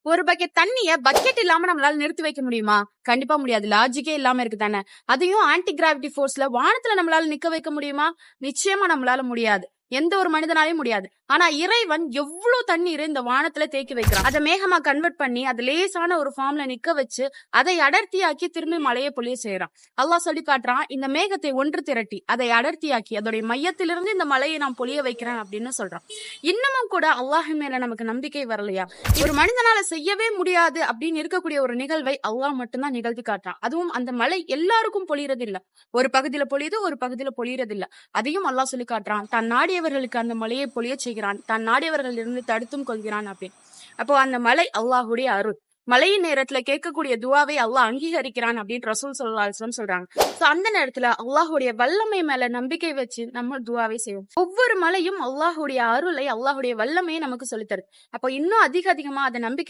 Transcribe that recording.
ஒரு பக்கெட் தண்ணிய பக்கெட் இல்லாம நம்மளால நிறுத்தி வைக்க முடியுமா? கண்டிப்பா முடியாது. லாஜிக்கே இல்லாம இருக்கு தானே. அதையும் ஆன்டி கிராவிட்டி ஃபோர்ஸ்ல வானத்துல நம்மளால நிக்க வைக்க முடியுமா? நிச்சயமா நம்மளால முடியாது. எந்த ஒரு மனிதனாலையும் முடியாது. ஆனா இறைவன் எவ்வளவு தண்ணீர் இந்த வானத்துல தேக்கி வைக்கிறான். அதை மேகமா கன்வெர்ட் பண்ணி அது லேசான ஒரு ஃபார்ம்ல நிக்க வச்சு அதை அடர்த்தியாக்கி திரும்பி மழையை பொழிய செய்யறான். அல்லாஹ் சொல்லி காட்டுறான், இந்த மேகத்தை ஒன்று திரட்டி அதை அடர்த்தியாக்கி அதோடைய மையத்திலிருந்து இந்த மழையை நான் பொழிய வைக்கிறேன் அப்படின்னு சொல்றான். இன்னமும் கூட அல்லாஹ் மேல நமக்கு நம்பிக்கை வரலையா? ஒரு மனிதனால செய்யவே முடியாது அப்படின்னு இருக்கக்கூடிய ஒரு நிகழ்வை அல்லாஹ் மட்டும்தான் நிகழ்த்தி காட்டுறான். அதுவும் அந்த மழை எல்லாருக்கும் பொழியறது இல்ல. ஒரு பகுதியில பொழியுது, ஒரு பகுதியில பொழியறது இல்ல. அதையும் அல்லாஹ் சொல்லி காட்டுறான். தான் நாடியவர்களுக்கு அந்த மழையை பொழிய செய்கிறான், தான் நாடியவர்கள் இருந்து தடுத்தும் கொள்கிறான் அப்படின்னு. அப்போ அந்த மலை அல்லாஹுடைய அருள். மழையின் நேரத்துல கேட்கக்கூடிய துவாவை அல்லாஹ் அங்கீகரிக்கிறான் அப்படின்னு ரசூல் ஸல்லல்லாஹு அலைஹி வஸல்லம் சொல்றாங்க. சோ அந்த நேரத்துல அல்லாஹுடைய வல்லமை மேல நம்பிக்கை வச்சு நம்ம துவாவை செய்வோம். ஒவ்வொரு மலையும் அல்லாஹுடைய அருளை, அல்லாஹுடைய வல்லமையை நமக்கு சொல்லித்தருது. அப்போ இன்னும் அதிகமா அதை நம்பிக்கை